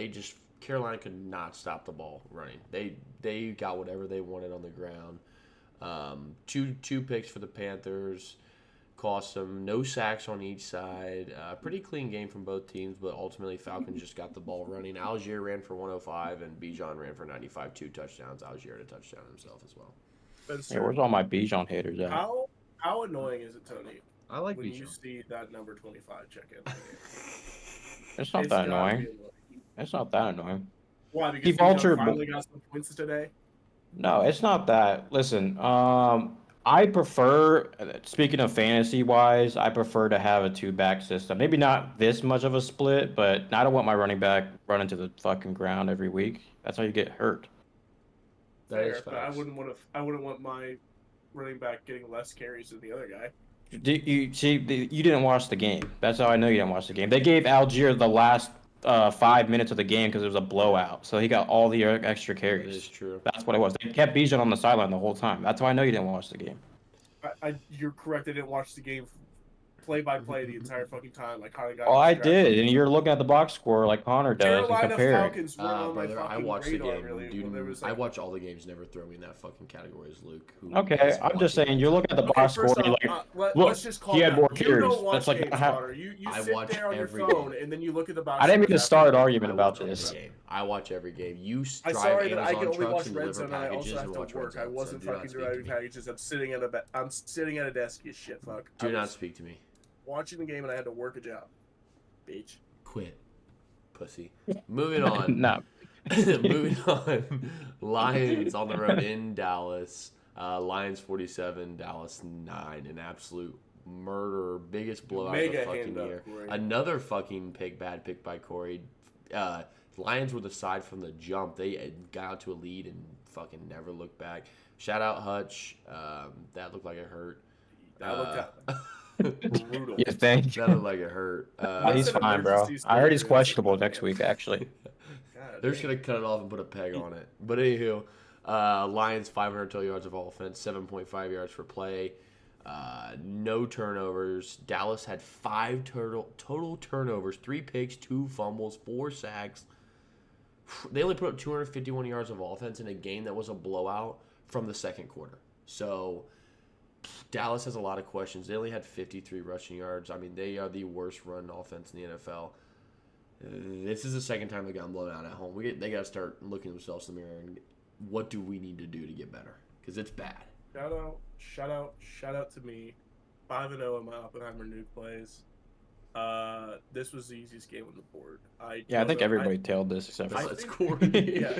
S2: Carolina could not stop the ball running. They got whatever they wanted on the ground. Two picks for the Panthers. Cost them no sacks on each side. Pretty clean game from both teams, but ultimately Falcons just got the ball running. Algier ran for 105 and Bijan ran for 95, 2 touchdowns. Algier had a touchdown himself as well.
S4: Yeah, where's all my Bijan haters at?
S5: How annoying is it, Tony,
S3: I like
S5: when you
S3: Bijan.
S5: see that number 25 check in?
S4: It's not that
S5: gotta
S4: annoying.
S5: be
S4: It's not that annoying.
S5: Why? Because
S4: He
S5: Bijan
S4: vultured-
S5: finally got some points today?
S4: No, it's not that. Listen, I prefer, speaking of fantasy wise, I prefer to have a 2-back system. Maybe not this much of a split, but I don't want my running back running to the fucking ground every week. That's how you get hurt.
S2: That is
S5: Fair, but I
S2: facts.
S5: wouldn't want my running back getting less carries than the other guy.
S4: You didn't watch the game. That's how I know you didn't watch the game. They gave Algier the last 5 minutes of the game because it was a blowout, so he got all the extra
S2: That
S4: carries.
S2: is true.
S4: That's what it was. They kept Bijan on the sideline the whole time. That's why I know you didn't watch the game.
S5: You're correct. I didn't watch the game play by play the entire fucking time. I kind of got.
S4: Oh, I
S5: distracted.
S4: did, and you're looking at the box score like Connor does and
S5: Carolina
S4: comparing.
S5: Falcons weren't on my
S2: Brother, I
S5: fucking
S2: watched the
S5: radar
S2: game.
S5: really.
S2: Dude,
S5: when there was,
S2: I
S5: like,
S2: watch all the games. Never throw me in that fucking category as Luke. Who
S4: Okay,
S2: is
S4: I'm just
S2: watching
S4: saying,
S2: it.
S4: you're looking at the box score
S5: first
S4: and you're
S5: off,
S4: like,
S5: let's
S4: look,
S5: just call
S4: he had
S5: down.
S4: more
S5: You
S4: carries.
S5: don't watch
S4: That's like
S5: games,
S4: how-
S5: Connor. You
S2: I
S5: sit
S2: watch
S5: there on your
S2: every
S5: phone
S2: game.
S5: and then you look at the box.
S4: I didn't mean
S5: score
S4: to start an
S5: after.
S4: argument
S2: I
S4: about
S2: watch every
S4: this.
S2: game. I watch every game. You
S5: I'm
S2: drive
S5: sorry that I can
S2: Amazon
S5: only
S2: trucks
S5: watch
S2: and
S5: Red
S2: deliver
S5: Zone and I
S2: packages
S5: also
S2: and
S5: have
S2: watch
S5: to
S2: Red
S5: work. I
S2: Zone,
S5: wasn't
S2: so do not
S5: fucking
S2: speak to
S5: driving
S2: me.
S5: packages. I'm sitting at a desk. You shit fuck.
S2: Do
S5: I
S2: not
S5: was
S2: speak to me.
S5: watching the game and I had to work a job. Bitch.
S2: Quit, pussy. Moving on.
S4: No.
S2: Moving on. Lions on the road in Dallas. Lions 47, Dallas 9. An absolute murder, biggest blowout of
S5: Mega
S2: the fucking
S5: hand up,
S2: year.
S5: Corey.
S2: Another fucking bad pick by Corey. Lions were the side from the jump. They got out to a lead and fucking never looked back. Shout out Hutch. That looked like it hurt.
S5: That looked brutal.
S4: You think?
S2: That looked like it hurt.
S4: He's
S5: That's an
S4: fine, bro.
S5: emergency
S4: I heard he's
S5: surgery.
S4: questionable next week, actually.
S5: God,
S2: They're just
S5: damn.
S2: gonna cut it off and put a peg on it. But anywho, Lions 500 total yards of offense, 7.5 yards per play, no turnovers. Dallas had 5 total turnovers, 3 picks, 2 fumbles, 4 sacks. They only put up 251 yards of offense in a game that was a blowout from the second quarter. So Dallas has a lot of questions. They only had 53 rushing yards. I mean, they are the worst run offense in the NFL. This is the second time they got blown out at home. They got to start looking themselves in the mirror and what do we need to do to get better? Because it's bad.
S5: Shout out to me. 5-0 in my Oppenheimer nuke plays. This was the easiest game on the board.
S4: I
S5: don't
S4: think
S5: know-
S4: everybody tailed this except for
S2: Besides
S5: think-
S2: Corey.
S5: Yeah.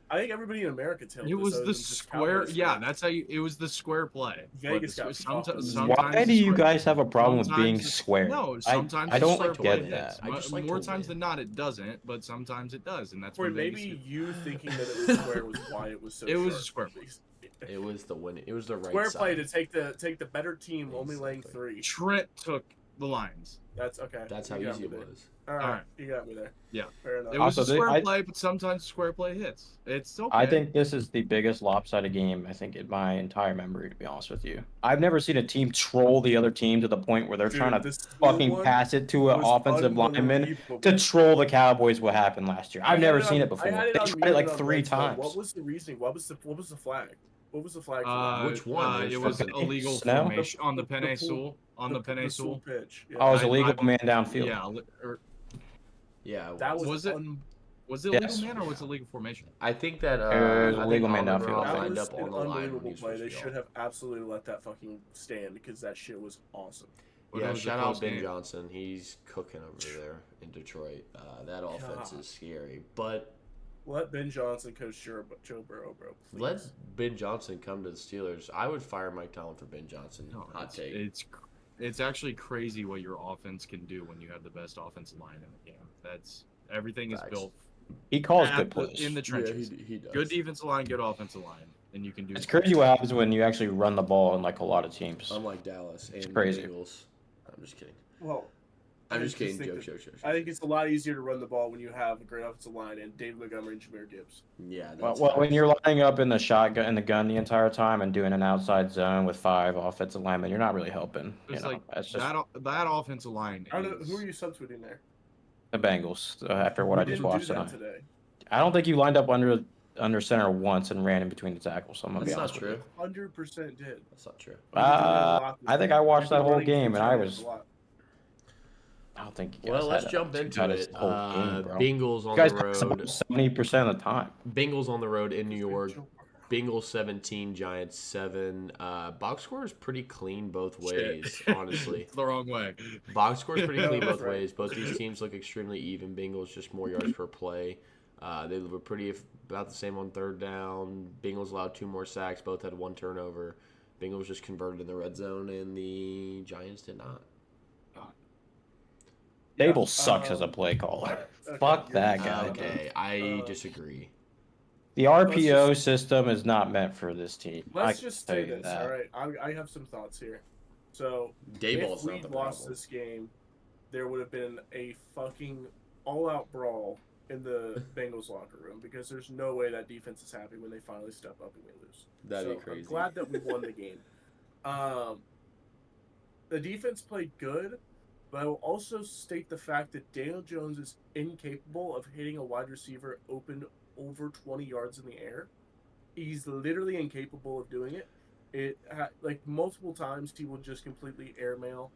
S5: I think everybody in America tailed
S3: It
S5: this
S3: was
S5: other
S3: the
S5: than just
S3: square.
S5: Cowboys
S3: Yeah,
S5: fans.
S3: that's how you. It was the square play.
S5: Vegas
S3: But
S5: got
S3: sometimes,
S5: fucked.
S3: sometimes
S4: Why
S3: the
S4: do you
S3: square-
S4: guys have a problem with being
S3: sometimes-
S4: square?
S3: No, sometimes
S4: I
S3: the
S4: don't
S3: square play
S4: get
S3: hits.
S4: that.
S2: I just like
S3: More
S2: to
S3: times
S2: win.
S3: than not, it doesn't, but sometimes it does, and that's
S5: Or
S3: when Vegas
S5: maybe
S3: hit.
S5: you thinking that it was square was why it was so
S3: It was
S5: sharp.
S3: square play.
S2: It was the win. It was the right
S5: Square
S2: side.
S5: play to take the better team, only laying
S2: Exactly.
S5: 3.
S3: Trent took the Lions.
S5: That's okay.
S2: That's how
S5: You got
S2: easy
S5: me
S2: it
S5: there.
S2: was.
S5: All right,
S3: Alright.
S5: you got me there.
S3: Yeah.
S5: Fair enough.
S3: It was
S4: Also,
S3: a square
S4: I-
S3: play, but sometimes square play hits. It's okay.
S4: I think this is the biggest lopsided game, I think, in my entire memory, to be honest with you. I've never seen a team troll the other team to the point where they're
S5: Dude,
S4: trying to
S5: the school
S4: fucking
S5: one
S4: pass it to an
S5: was
S4: offensive lineman
S5: unbelievable.
S4: to troll the Cowboys what happened last year.
S5: I
S4: I've
S5: had
S4: never
S5: it
S4: seen
S5: on-
S4: it before.
S5: I had
S4: They
S5: it on
S4: tried it
S5: muted
S4: like
S5: on
S4: 3
S5: Red Zone.
S4: times.
S5: What was the reasoning? What was the flag? What was the flag for that?
S2: Which one?
S3: It was
S4: fucking
S3: illegal
S4: snow?
S3: formation on the
S5: The
S3: Penne
S5: pool-
S3: Sul. On the Penne Sul.
S5: pitch. Yeah.
S4: Oh, it was
S3: I-
S4: illegal
S3: I-
S4: man downfield.
S3: Yeah.
S2: Yeah, it
S5: That
S2: was.
S3: Was it?
S5: un-
S3: Was it
S4: Yes.
S3: legal man or was it legal formation?
S2: I think that
S4: was
S2: I
S4: a
S2: think
S4: legal man
S2: Oliver
S4: downfield.
S5: that
S2: lined
S5: was
S2: up
S5: an
S2: on the line when he
S5: unbelievable
S2: was
S5: play.
S2: supposed
S5: They
S2: to be
S5: should
S2: off.
S5: have absolutely let that fucking stand because that shit was awesome.
S3: But it
S2: Yeah,
S3: was a
S2: shout out
S3: close
S2: Ben
S3: game.
S2: Johnson. He's cooking over there in Detroit. That offense
S5: God.
S2: is scary. But
S5: Let Ben Johnson coach Joe Burrow, bro. Please.
S2: let Ben Johnson come to the Steelers. I would fire Mike Tomlin for Ben Johnson.
S3: No,
S2: Hot take.
S3: it's actually crazy what your offense can do when you have the best offensive line in the game. That's everything is
S2: Facts.
S3: built
S4: He calls
S3: at
S4: good
S3: the-
S4: plays.
S3: in the trenches.
S2: he does.
S3: Good defensive line, good offensive line, and you can do.
S4: It's crazy what happens when you actually run the ball in like a lot of teams.
S2: Unlike Dallas and the
S4: crazy.
S2: Bengals. I'm just kidding.
S5: Well,
S2: I'm
S5: I
S2: just kidding.
S5: think
S2: Joke.
S5: I think it's a lot easier to run the ball when you have a great offensive line and David Montgomery and Jameer Gibbs.
S2: Yeah.
S4: Well,
S2: That's
S4: when
S2: facts.
S4: you're lining up in the shotgun in the gun the entire time and doing an outside zone with 5 offensive linemen, you're not really helping.
S3: It's like
S4: That's just
S3: that offensive line.
S5: I don't know
S3: is-
S5: who are you substituting there.
S4: the Bengals after what
S5: We
S4: I just
S5: didn't
S4: watched
S5: do that
S4: tonight.
S5: today.
S4: I don't think you lined up under center once and ran in between the tackles. So I'm gonna
S2: That's
S4: be
S2: not
S4: honest with
S2: true.
S4: you.
S5: 100% did.
S2: That's not true.
S4: I think I watched that whole game and I
S5: was.
S4: was. I don't think you guys
S2: Well, let's
S4: had
S2: jump
S4: two
S2: into
S4: touches
S2: it.
S4: the whole game, bro.
S2: Bengals
S4: You
S2: on
S4: guys
S2: the
S4: passed
S2: road.
S4: about 70% of the time.
S2: Bengals on the road in New York. Bengals 17, Giants 7. Box score is pretty clean both ways, honestly.
S3: It's the wrong way.
S2: Box score is pretty clean
S5: That's
S2: both
S5: right.
S2: ways. Both these teams look extremely even. Bengals just more yards per play. They were about the same on third down. Bengals allowed 2 more sacks. Both had 1 turnover. Bengals just converted in the red zone, and the Giants did not.
S4: Dable sucks as a play caller.
S5: okay,
S4: Fuck
S5: you're-
S4: that guy.
S2: Okay, I
S5: Uh,
S2: disagree.
S4: The RPO system is not meant for this team. I
S5: Let's
S4: can
S5: just
S4: tell
S5: say
S4: you
S5: this,
S4: that.
S5: all right? I have some thoughts here. So,
S2: Dayball's
S5: if we
S2: not the
S5: lost
S2: problem.
S5: this game, there would have been a fucking all-out brawl in the Bengals locker room because there's no way that defense is happy when they finally step up and we lose.
S2: That'd be
S5: So,
S2: crazy.
S5: I'm glad that we won the game. The defense played good, but I will also state the fact that Daniel Jones is incapable of hitting a wide receiver open over 20 yards in the air. He's literally incapable of doing it. Like multiple times, he will just completely airmail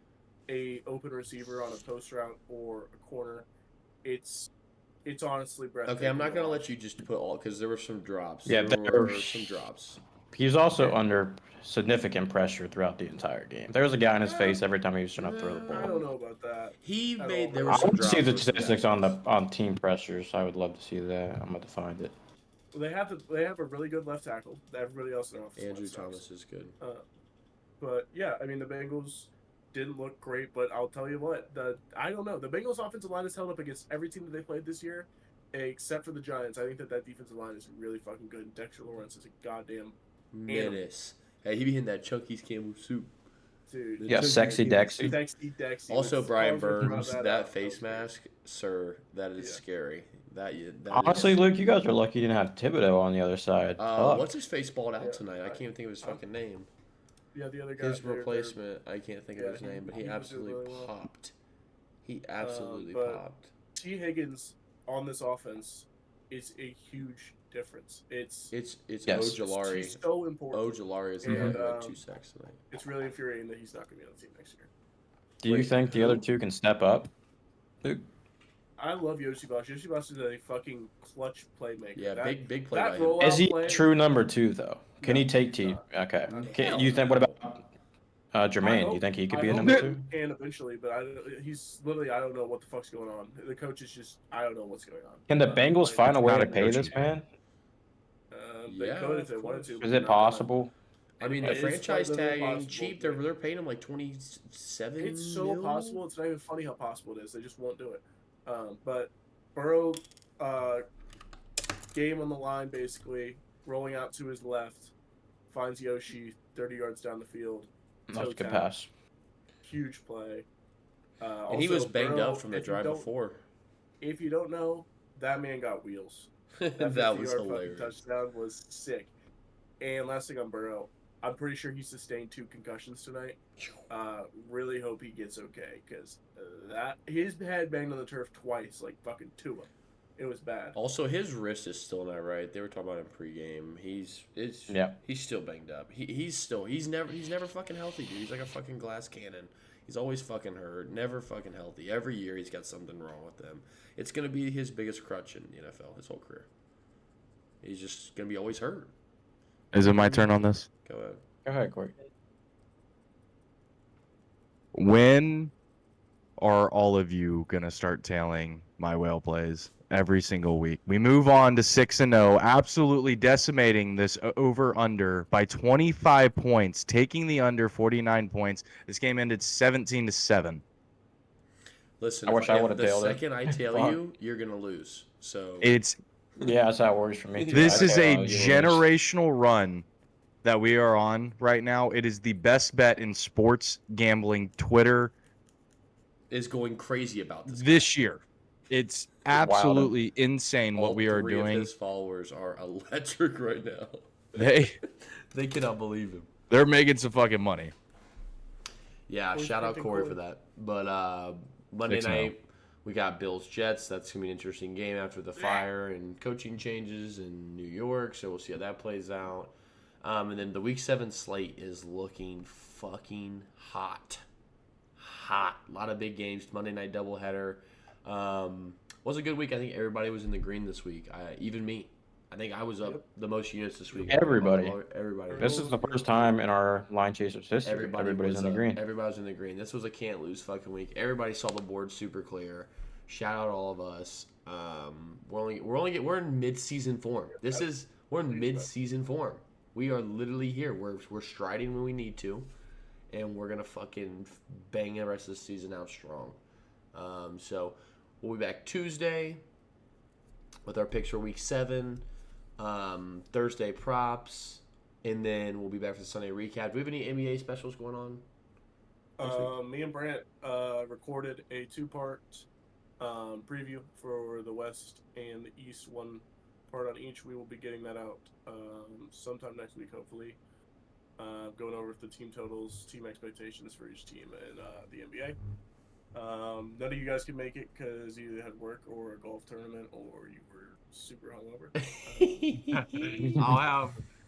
S5: a open receiver on a post route or a corner. It's honestly breathtaking.
S2: Okay, I'm not
S5: to
S2: gonna
S5: watch.
S2: let you just put all because there were some drops.
S4: Yeah,
S2: there
S4: there
S2: were
S4: were-
S2: some drops.
S4: He was also under significant pressure throughout the entire game. There was a guy in his face every time he was trying to throw the
S5: I
S4: ball.
S5: don't know about that.
S2: He
S5: At
S2: made
S5: all.
S2: there were
S4: I
S2: some
S4: want to
S2: drops.
S4: see the
S2: with some
S4: statistics
S2: guys.
S4: on team pressures. I would love to see that. I'm going to find it.
S5: Well, they have a really good left tackle. Everybody else in their offensive
S2: Andrew
S5: line sucks.
S2: Thomas is good.
S5: But yeah, I mean the Bengals didn't look great, but I'll tell you what, I don't know. The Bengals offensive line has held up against every team that they played this year, except for the Giants. I think that defensive line is really fucking good. And Dexter Lawrence is a goddamn
S2: menace. Hey, he be in that Chunky's Campbell soup.
S5: dude.
S4: Yeah, sexy Dexy.
S5: Dexy.
S2: Also,
S5: which
S2: Brian
S5: Carver brought
S2: Burns, that
S5: out.
S2: face
S5: was great.
S2: mask, sir, that is
S5: Yeah.
S2: scary. That
S4: Honestly,
S2: is,
S4: Luke, you guys are lucky you didn't have Thibodeau on the other side. Fuck.
S2: what's his face balled out
S5: Yeah,
S2: tonight? I can't even think of his fucking name.
S5: Yeah, the other guy.
S2: His replacement, I can't think of his
S5: he-
S2: name, but he
S5: he was doing
S2: absolutely
S5: really well.
S2: popped. He absolutely
S5: but-
S2: popped.
S5: T. Higgins on this offense is a huge difference. It's
S2: It's
S4: Yes.
S2: Ojulari.
S5: he's so important.
S2: Ojulari is the guy
S5: And,
S2: who had 2 sacks tonight.
S5: It's really infuriating that he's not going to be on the team next year.
S4: Do you
S2: Wait,
S4: think the other
S2: who?
S4: two can step up? Luke?
S5: I love Yoshi Bosch. Yoshi Bosch is a fucking clutch playmaker.
S2: Yeah,
S5: That-
S2: big play
S5: that
S2: by him.
S5: rollout
S4: Is he
S5: play-
S4: a true number 2 though? Can
S5: No,
S4: he take
S5: he's
S4: T?
S5: not.
S4: Okay.
S5: Hell
S4: You think?
S5: no.
S4: What about Jermaine? You think he could be a
S5: I
S4: number
S5: hope
S4: 2?
S5: he can eventually, but he's literally, I don't know what the fuck's going on. The coach is just, I don't know what's going on.
S4: Can the Bengals
S5: like,
S4: find a way
S3: not
S4: to
S3: a
S4: pay this
S3: coaching
S4: man?
S5: They
S2: Yeah,
S5: could
S2: of
S5: if they wanted
S2: course.
S5: to.
S4: Is
S5: but
S4: it
S5: they're not
S4: possible?
S2: I mean,
S5: It
S2: the
S5: is
S2: franchise
S5: literally
S2: tag ain't
S5: possible,
S2: cheap.
S5: but-
S2: They're paying him like 27.
S5: It's so
S2: mil?
S5: possible. It's not even funny how possible it is. They just won't do it. But Burrow, game on the line, basically rolling out to his left, finds Yoshi 30 yards down the field.
S4: That's a
S5: toe
S4: good
S5: tap,
S4: pass.
S5: Huge play.
S2: And he
S5: Also,
S2: was banged
S5: Burrow,
S2: up from the
S5: if you
S2: drive
S5: don't-
S2: before.
S5: If you don't know, that man got wheels. That,
S2: That was
S5: 50-yard fucking
S2: hilarious.
S5: touchdown was sick. And last thing on Burrow, I'm pretty sure he sustained 2 concussions tonight. Really hope he gets okay because that his head banged on the turf twice, like fucking Tua. It was bad.
S2: Also, his wrist is still not right. They were talking about him pregame. He's still banged up. He's never fucking healthy, dude. He's like a fucking glass cannon. He's always fucking hurt, never fucking healthy. Every year he's got something wrong with him. It's gonna be his biggest crutch in the NFL his whole career. He's just gonna be always hurt.
S6: Is it my turn on this?
S2: Go ahead.
S4: Go ahead, Corey.
S6: When are all of you gonna start tailing my whale plays every single week? We move on to 6-0, absolutely decimating this over/under by 25 points, taking the under 49 points. This game ended 17-7.
S2: Listen,
S4: I wish I
S2: if
S4: would've
S2: the
S4: tailed it.
S2: second I tail
S4: Fuck.
S2: you, you're gonna lose. So
S6: It's
S4: Yeah, that's how it works for me. Too.
S6: this
S4: I
S6: is
S4: tail,
S6: a
S4: you lose.
S6: generational run that we are on right now. It is the best bet in sports gambling Twitter
S2: is going crazy about
S6: this year. It's absolutely insane what
S2: All
S6: we are
S2: 3 of
S6: doing.
S2: his followers are electric right now.
S6: They
S2: cannot believe him.
S6: they're making some fucking money.
S2: Yeah,
S5: Always
S2: shout out
S5: printing
S2: Corey
S5: coin.
S2: for that. But Monday
S6: 6-0.
S2: night, we got Bills Jets. That's gonna be an interesting game after the fire and coaching changes in New York. So we'll see how that plays out. And then the Week 7 slate is looking fucking hot. Hot. A lot of big games. Monday night doubleheader. Was a good week. I think everybody was in the green this week. Even me. I think I was up the most units this week.
S4: Everybody.
S2: Everybody.
S4: This is the first time in our line chasers history everybody's in the green.
S2: Everybody's in the green. This was a can't lose fucking week. Everybody saw the board super clear. Shout out all of us. We're in mid-season form. We're in mid-season form. We are literally here. We're striding when we need to, and we're gonna fucking bang the rest of the season out strong. So we'll be back Tuesday with our picks for Week 7. Thursday props, and then we'll be back for the Sunday recap. Do we have any NBA specials going on?
S5: Me and Brant recorded a 2-part preview for the West and the East, 1 part on each. We will be getting that out sometime next week, hopefully. Going over the team totals, team expectations for each team in the NBA. None of you guys can make it because you either had work or a golf tournament or you were super hungover.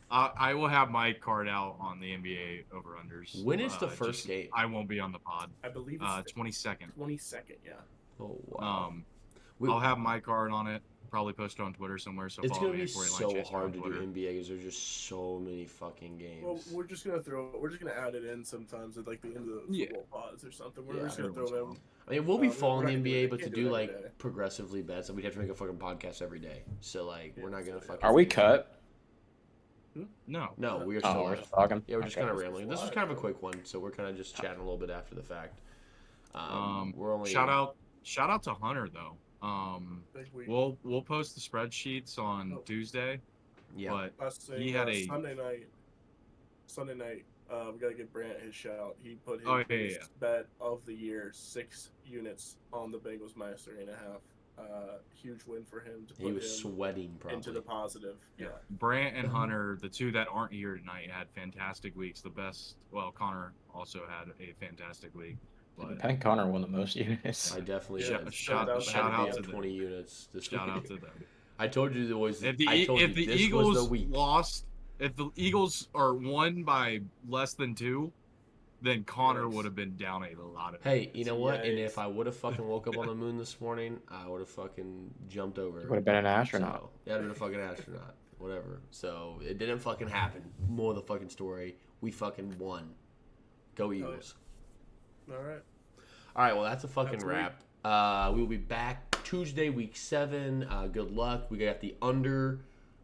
S3: I will have my card out on the NBA over-unders.
S2: When is the first game?
S3: I won't be on the pod.
S5: I believe it's
S3: 22nd.
S5: 22nd, yeah.
S2: Oh wow.
S3: I'll have my card on it. Probably post it on Twitter somewhere. So
S2: It's
S3: follow
S2: gonna
S3: me
S2: be
S3: at Corey
S2: so
S3: Lanchester on
S2: hard to do
S3: Twitter.
S2: NBA because there's just so many fucking games.
S5: Well, we're just gonna add it in sometimes at like the end of the football pods or something. We're
S2: Yeah,
S5: just gonna
S3: every
S5: throw
S3: once in a
S5: them.
S3: while.
S2: I mean, we'll be
S5: we're
S2: following
S5: not
S2: the
S5: gonna do
S2: NBA,
S5: it.
S2: but to
S5: Can't do
S2: do
S5: it
S2: like
S5: every day.
S2: progressively bets, we'd have to make a fucking podcast every day. So like, we're not gonna fucking.
S4: Are we cut?
S3: No.
S2: No, we were
S4: Oh,
S2: still
S4: we're
S2: live.
S4: just talking.
S2: Yeah, we're just
S4: Okay.
S2: kind of rambling. This was kind of a quick one, so we're kind of just chatting a little bit after the fact. We're only
S3: Shout out to Hunter though.
S5: Big week.
S3: We'll post the spreadsheets on
S5: Oh.
S3: Tuesday,
S2: Yeah,
S3: but
S5: Last thing,
S3: he had a
S5: Sunday night. We gotta give Brant his shout. He put his
S3: Oh, yeah,
S5: biggest
S3: yeah.
S5: bet of the year, 6 units on the Bengals minus 3.5. Huge win for him to
S2: he
S5: put
S2: was
S5: him
S2: sweating
S5: into the
S2: probably.
S5: positive. Yeah.
S3: Brant and Hunter, the two that aren't here tonight, had fantastic weeks. The best. Well, Connor also had a fantastic week. But
S4: Penn Connor won the most units.
S2: I definitely
S5: Yeah,
S2: did.
S3: shout
S2: I had to
S3: out
S2: be
S3: to
S2: up
S3: them.
S2: 20 units. This
S3: Shout
S2: week.
S3: out to them.
S2: I told you there was.
S3: If the
S2: I told
S3: if
S2: you
S3: the
S2: this
S3: Eagles
S2: was the week.
S3: lost, if the Eagles are won by less than 2, then Connor
S5: Yikes.
S3: would have been down a lot of.
S2: Hey, you know what? And
S5: Yikes.
S2: if I would have fucking woke up on the moon this morning, I would have fucking jumped over.
S4: You would have been an astronaut.
S2: So, yeah, I'd been a fucking astronaut. Whatever. So it didn't fucking happen. More of the fucking story. We fucking won. Go Eagles.
S5: All right.
S2: All right. Well, that's a fucking
S5: That's a week.
S2: wrap. We will be back Tuesday, week 7. Good luck. We got the under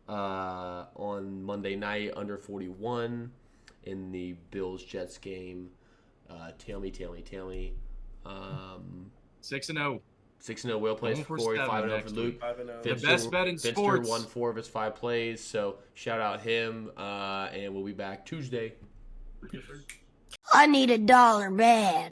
S2: on Monday night, under 41 in the Bills Jets game. Tell me.
S3: 6-0.
S2: 6-0 Will plays
S3: Going
S2: for
S3: for
S2: Corey,
S3: 7
S2: 5-0 for
S3: next
S2: Luke.
S5: 5-0.
S3: The best bet in
S2: Finster
S3: sports.
S2: won 4 of his 5 plays, so shout out him, and we'll be back Tuesday.
S1: I need $1 bad.